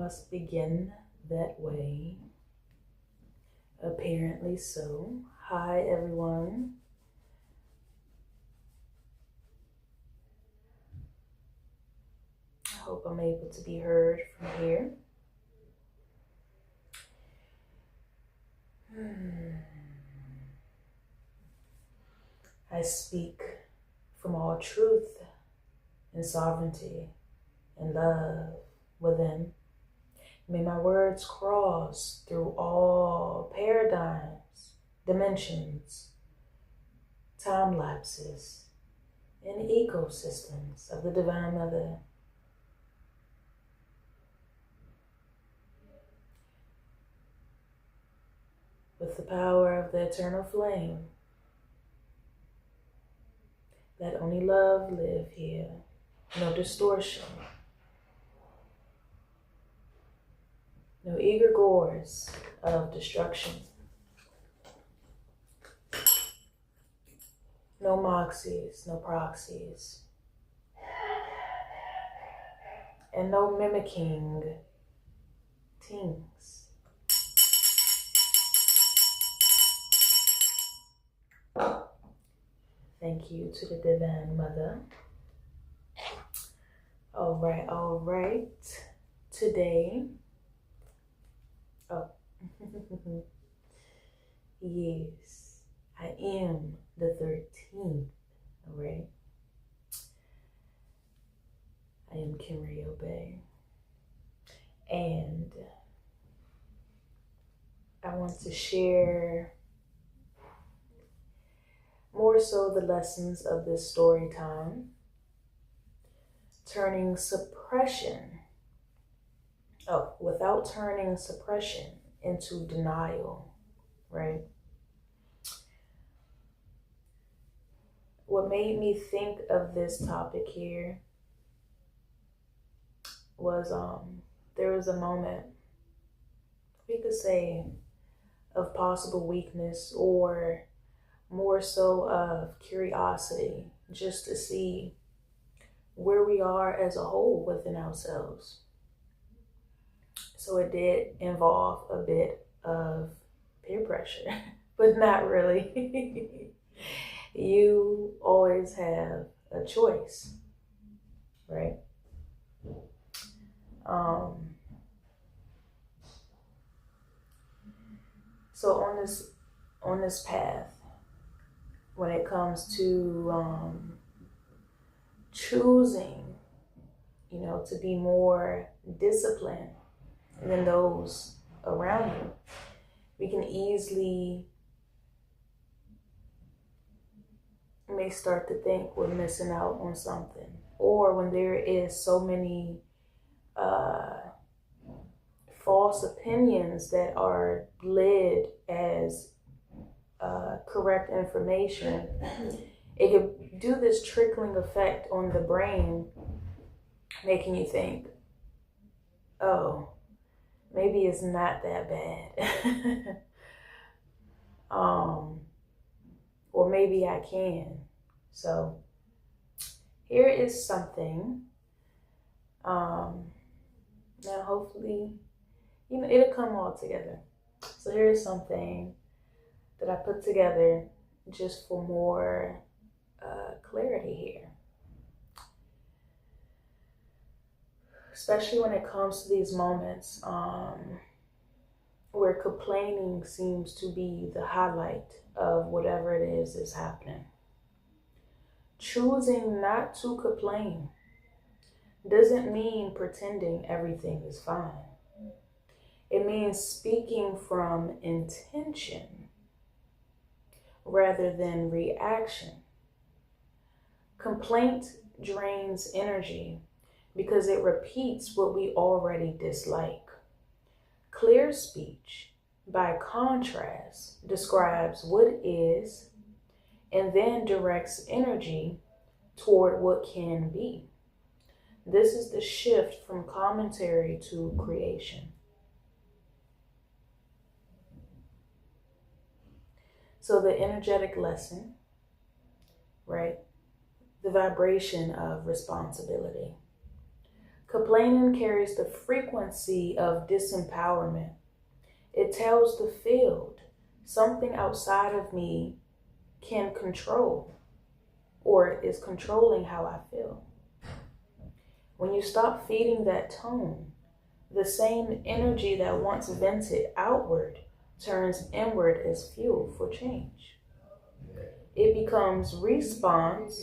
must begin that way. Apparently so. Hi, everyone. I hope I'm able to be heard from here. I speak from all truth and sovereignty and love within. May my words cross through all paradigms, dimensions, time lapses, and ecosystems of the Divine Mother. With the power of the eternal flame, let only love live here, no distortion, no eager gores of destruction, no moxies, no proxies, and no mimicking things. Thank you to the Divine Mother. All right. Today, yes, I am the 13th, all right? I am Kimry Obey. And I want to share more so the lessons of this story time, without turning suppression into denial, right? What made me think of this topic here was there was a moment, we could say, of possible weakness, or more so of curiosity, just to see where we are as a whole within ourselves. So it did involve a bit of peer pressure, but not really. You always have a choice, right? So on this path, when it comes to choosing, to be more disciplined than those around you, we can easily may start to think we're missing out on something. Or when there is so many false opinions that are led as correct information, it could do this trickling effect on the brain, making you think, oh, maybe it's not that bad. Or maybe I can. So here is something. Now hopefully, it'll come all together. So here is something that I put together just for more clarity here. Especially when it comes to these moments where complaining seems to be the highlight of whatever it is that's happening. Choosing not to complain doesn't mean pretending everything is fine. It means speaking from intention rather than reaction. Complaint drains energy because it repeats what we already dislike. Clear speech, by contrast, describes what is and then directs energy toward what can be. This is the shift from commentary to creation. So the energetic lesson, right? The vibration of responsibility. Complaining carries the frequency of disempowerment. It tells the field something outside of me can control or is controlling how I feel. When you stop feeding that tone, the same energy that once vented outward turns inward as fuel for change. It becomes response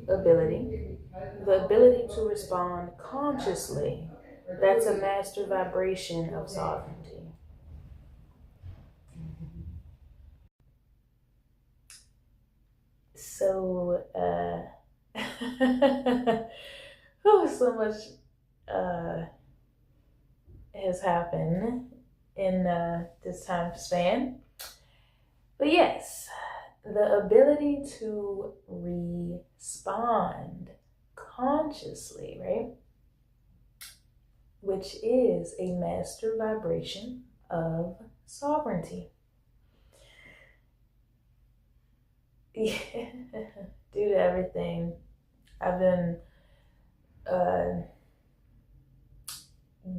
ability, the ability to respond consciously. That's a master vibration of sovereignty. So, oh, so much has happened in this time span. But yes, the ability to respond consciously, right? Which is a master vibration of sovereignty. Yeah. Due to everything, I've been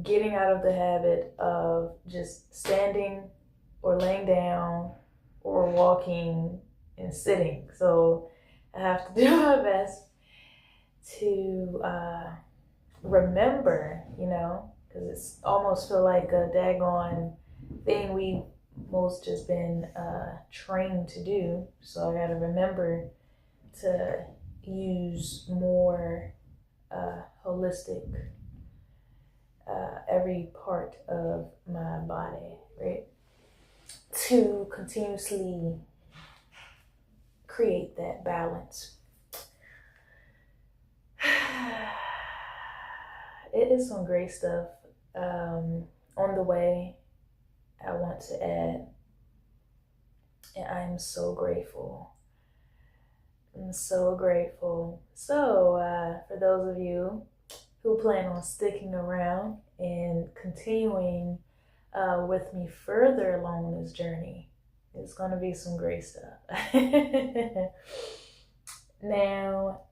getting out of the habit of just standing or laying down or walking and sitting. So I have to do my best to remember, because it's almost feel like a daggone thing we most just been trained to do. So I got to remember to use more holistic every part of my body, right? To continuously create that balance. It is some great stuff on the way. I want to add, and I'm so grateful. I'm so grateful. So, for those of you who plan on sticking around and continuing with me further along this journey, it's going to be some great stuff. Now,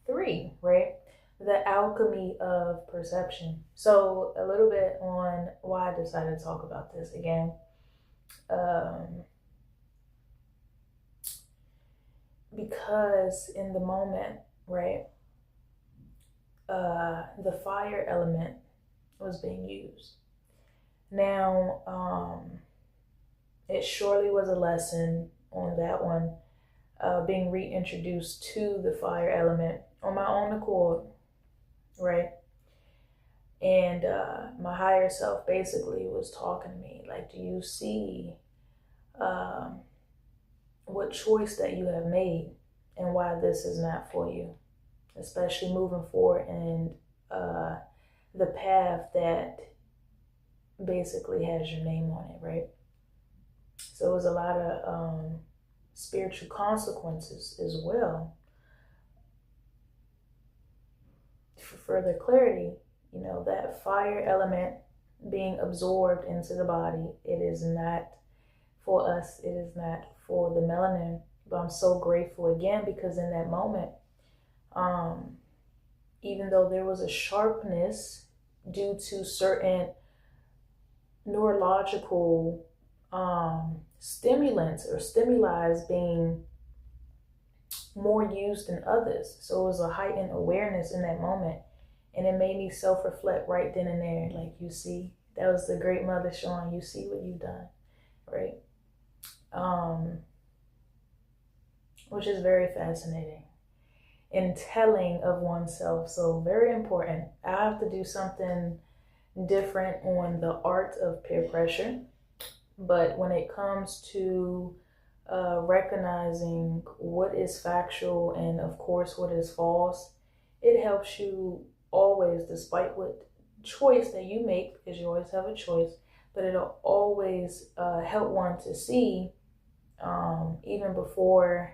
3, right? The alchemy of perception. So, a little bit on why I decided to talk about this again. Because in the moment, right, the fire element was being used. Now, it surely was a lesson on that one, being reintroduced to the fire element on my own accord, right? And my higher self basically was talking to me like, do you see what choice that you have made and why this is not for you, especially moving forward in the path that basically has your name on it, right? So it was a lot of spiritual consequences as well. For further clarity, that fire element being absorbed into the body, it is not for us, it is not for the melanin. But I'm so grateful again because in that moment, even though there was a sharpness due to certain neurological stimulants or stimuli being more used than others. So it was a heightened awareness in that moment. And it made me self-reflect right then and there. Like, you see, that was the great mother showing, you see what you've done, right? Which is very fascinating and telling of oneself. So very important. I have to do something different on the art of peer pressure. But when it comes to recognizing what is factual and of course what is false, it helps you always, despite what choice that you make, because you always have a choice, but it'll always help one to see, even before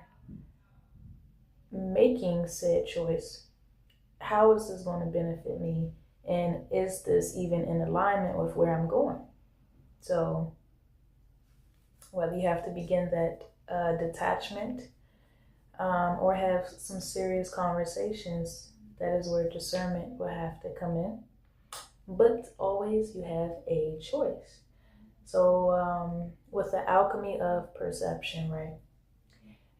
making said choice, how is this going to benefit me, and is this even in alignment with where I'm going? So whether you have to begin that detachment or have some serious conversations That is where discernment will have to come in. But always you have a choice. So with the alchemy of perception, right?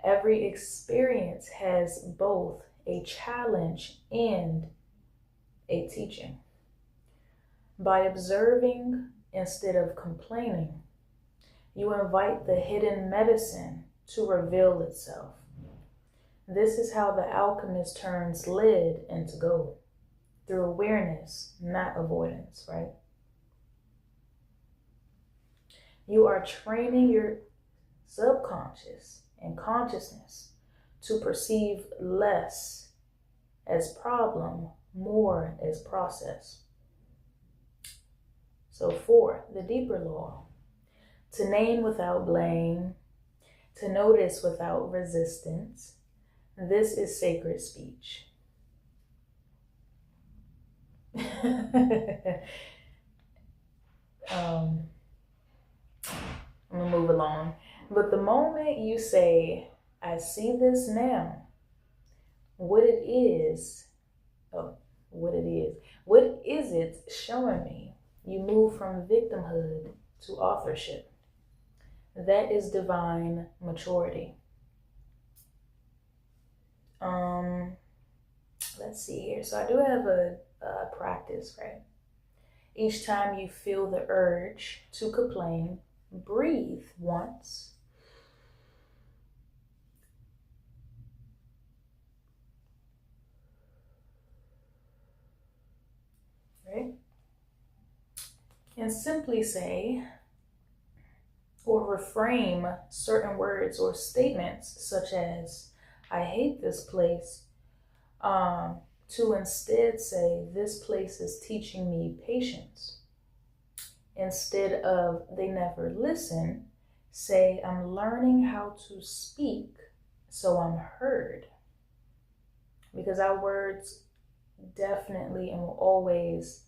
Every experience has both a challenge and a teaching. By observing instead of complaining, you invite the hidden medicine to reveal itself. This is how the alchemist turns lead into gold, through awareness, not avoidance, right? You are training your subconscious and consciousness to perceive less as problem, more as process. So 4, the deeper law: to name without blame, to notice without resistance. This is sacred speech. I'm gonna move along. But the moment you say, I see this now, what is it showing me? You move from victimhood to authorship. That is divine maturity. Let's see here. So I do have a practice, right? Each time you feel the urge to complain, breathe once. Right? And simply say or reframe certain words or statements such as, I hate this place, to instead say, this place is teaching me patience. Instead of, they never listen, say, I'm learning how to speak so I'm heard. Because our words definitely and will always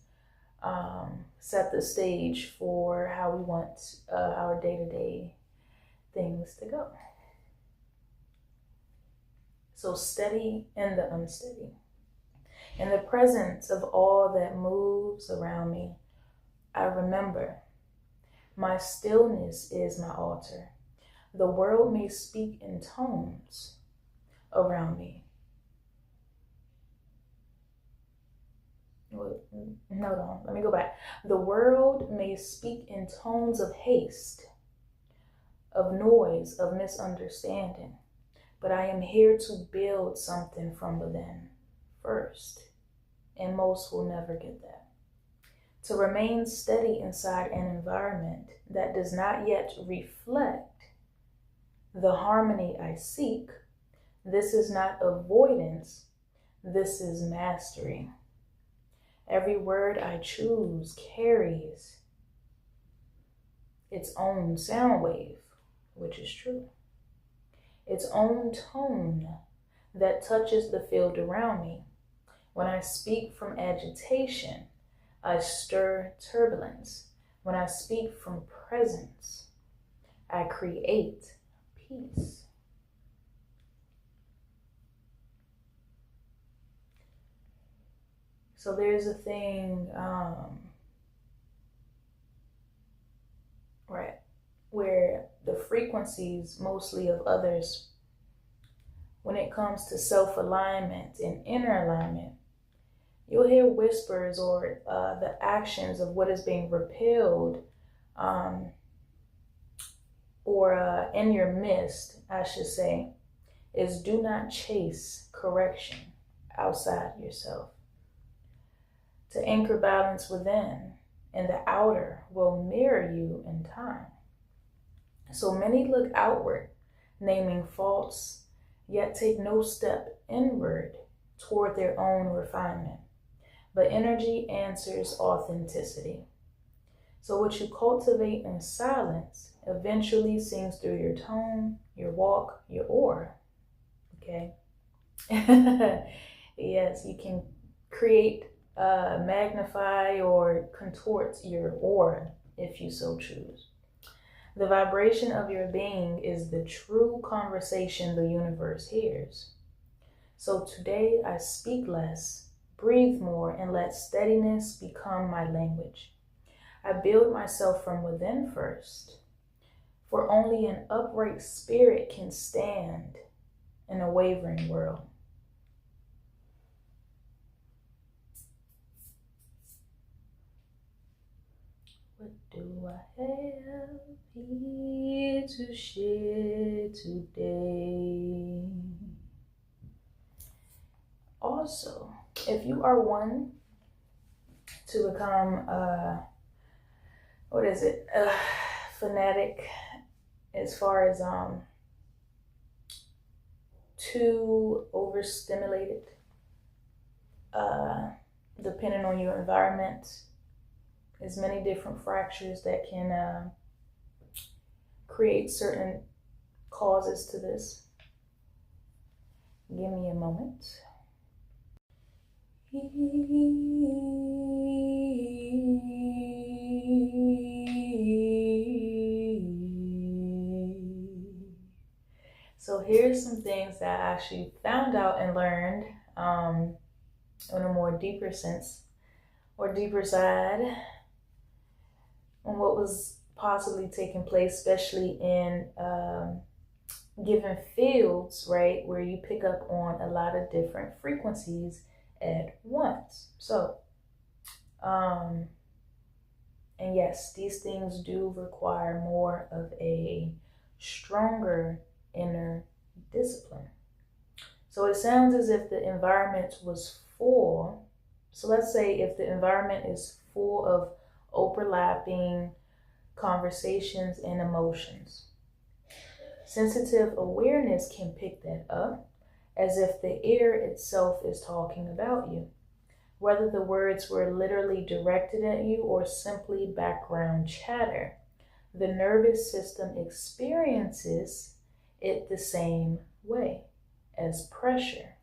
set the stage for how we want our day-to-day things to go. So steady in the unsteady. In the presence of all that moves around me, I remember my stillness is my altar. The world may speak in tones around me. No, let me go back. The world may speak in tones of haste, of noise, of misunderstanding, but I am here to build something from within first, and most will never get that. To remain steady inside an environment that does not yet reflect the harmony I seek, this is not avoidance, this is mastery. Every word I choose carries its own sound wave, which is true. Its own tone that touches the field around me. When I speak from agitation, I stir turbulence. When I speak from presence, I create peace. So there's a thing, right, where the frequencies mostly of others, when it comes to self-alignment and inner alignment, you'll hear whispers or the actions of what is being repelled or in your midst, I should say, is do not chase correction outside yourself. To anchor balance within, and the outer will mirror you in time. So many look outward, naming faults, yet take no step inward toward their own refinement. But energy answers authenticity. So what you cultivate in silence eventually sings through your tone, your walk, your aura. Okay? Yes, you can create, magnify, or contort your aura if you so choose. The vibration of your being is the true conversation the universe hears. So today I speak less breathe more, and let steadiness become my language. I build myself from within first, for only an upright spirit can stand in a wavering world. What do I have here to share today? Also, if you are one to become fanatic as far as too overstimulated, depending on your environment, there's many different fractures that can create certain causes to this. Give me a moment. So here's some things that I actually found out and learned on a more deeper sense or deeper side on what was possibly taking place, especially in given fields, right, where you pick up on a lot of different frequencies at once. So, and yes, these things do require more of a stronger inner discipline. So it sounds as if the environment was full. So let's say if the environment is full of overlapping conversations and emotions, sensitive awareness can pick that up as if the air itself is talking about you, whether the words were literally directed at you or simply background chatter. The nervous system experiences it the same way as pressure.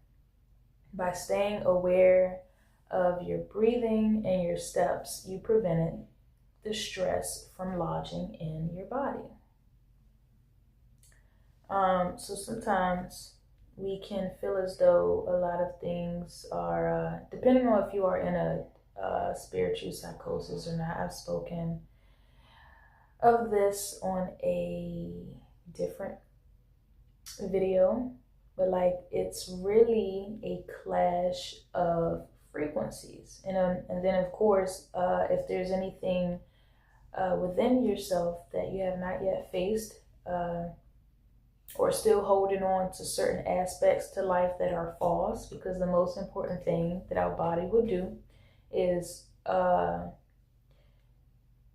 By staying aware of your breathing and your steps, you prevented the stress from lodging in your body. So sometimes we can feel as though a lot of things are, depending on if you are in a spiritual psychosis or not. I've spoken of this on a different video, but like it's really a clash of frequencies, and then of course, if there's anything within yourself that you have not yet faced, or still holding on to certain aspects to life that are false, because the most important thing that our body will do is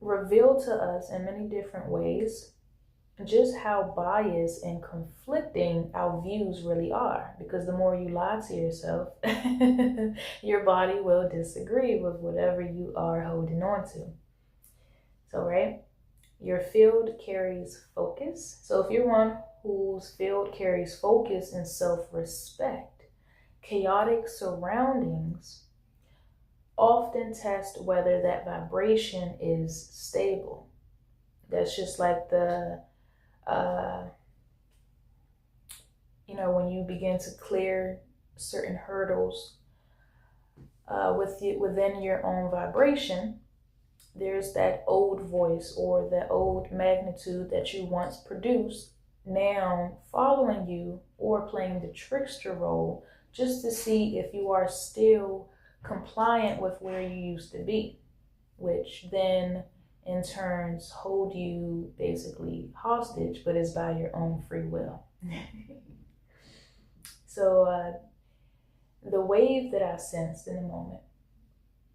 reveal to us in many different ways just how biased and conflicting our views really are. Because the more you lie to yourself, your body will disagree with whatever you are holding on to. So, right, your field carries focus. So if you're one whose field carries focus and self-respect, chaotic surroundings often test whether that vibration is stable. That's just like the when you begin to clear certain hurdles within your own vibration, there's that old voice or that old magnitude that you once produced now following you or playing the trickster role just to see if you are still compliant with where you used to be, which then in turns hold you basically hostage, but is by your own free will. So the wave that I sensed in the moment,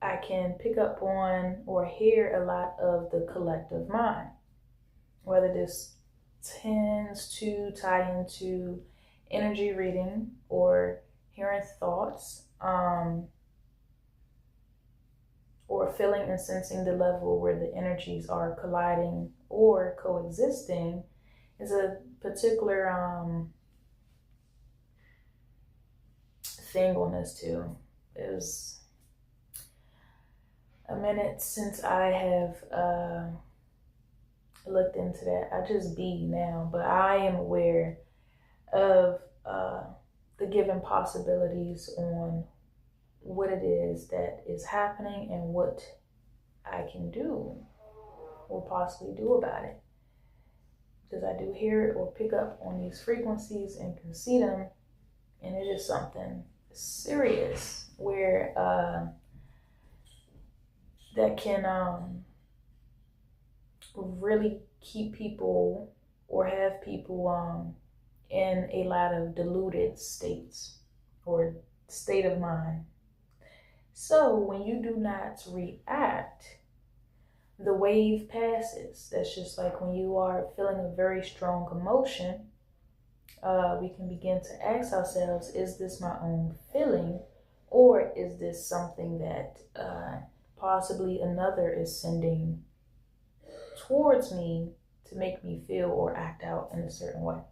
I can pick up on or hear a lot of the collective mind, whether this tends to tie into energy reading or hearing thoughts, or feeling and sensing the level where the energies are colliding or coexisting, is a particular thing on this too. It was a minute since I have looked into that. I just be now, but I am aware of the given possibilities on what it is that is happening and what I can do or possibly do about it. Because I do hear it or pick up on these frequencies and can see them, and it is something serious where that can really keep people or have people in a lot of deluded states or state of mind. So when you do not react, the wave passes. That's just like when you are feeling a very strong emotion, we can begin to ask ourselves, is this my own feeling, or is this something that possibly another is sending towards me to make me feel or act out in a certain way?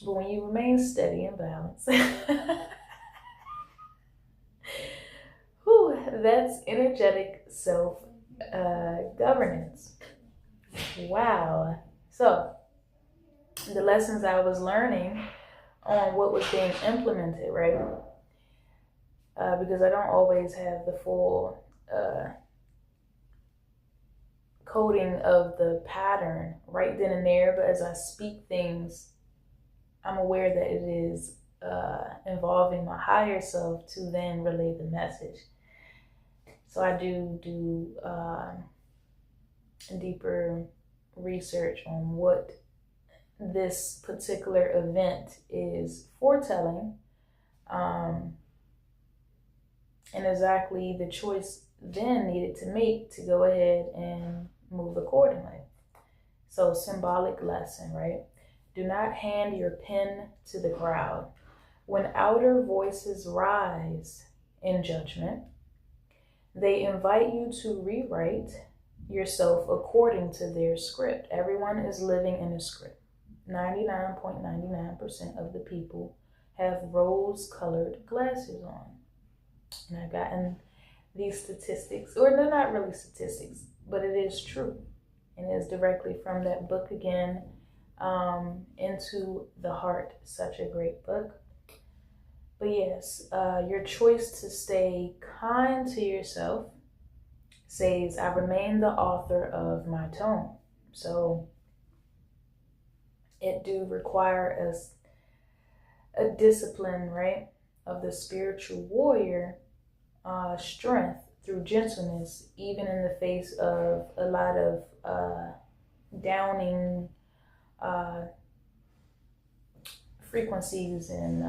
But when you remain steady and balanced, that's energetic self-governance. Wow. So the lessons I was learning on what was being implemented, right? Because I don't always have the full coding of the pattern right then and there, but as I speak things, I'm aware that it is involving my higher self to then relay the message. So I do deeper research on what this particular event is foretelling, and exactly the choice then needed to make to go ahead and move accordingly. So symbolic lesson, right? Do not hand your pen to the crowd. When outer voices rise in judgment, they invite you to rewrite yourself according to their script. Everyone is living in a script. 99.99% of the people have rose-colored glasses on. And I've gotten these statistics, or they're not really statistics, but it is true. And it is directly from that book again, Into the Heart, such a great book. But yes, your choice to stay kind to yourself says, I remain the author of my tone. So it do require us a discipline, right, of the spiritual warrior, strength through gentleness, even in the face of a lot of downing frequencies and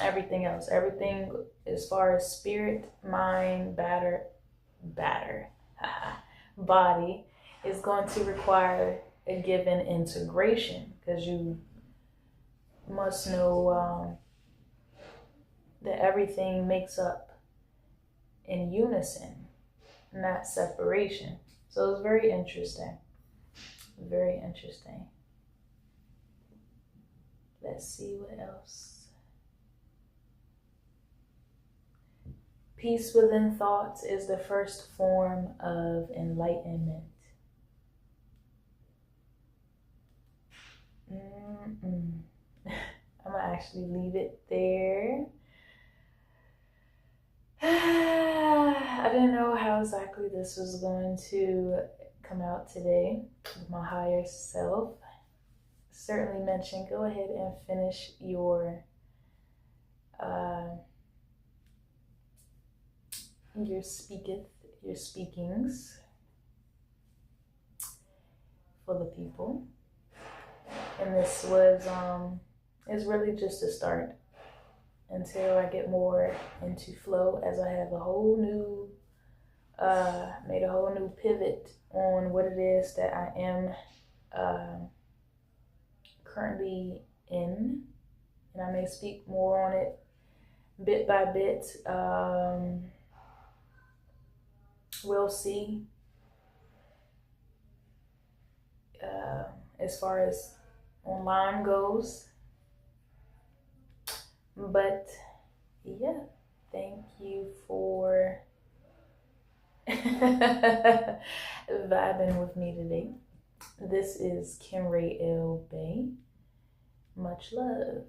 everything else. Everything as far as spirit, mind, body is going to require a given integration, because you must know that everything makes up in unison, not separation. So it's very interesting. Very interesting. Let's see what else. Peace within thoughts is the first form of enlightenment. I'm gonna actually leave it there. I didn't know how exactly this was going to come out today with my higher self. Certainly mentioned, go ahead and finish your speakings for the people. And this was is really just a start until I get more into flow, as I have a whole new made a whole new pivot on what it is that I am currently in, and I may speak more on it bit by bit. We'll see. As far as online goes, but yeah, thank you for vibing with me today. This is Kimray L. Bay. Much love.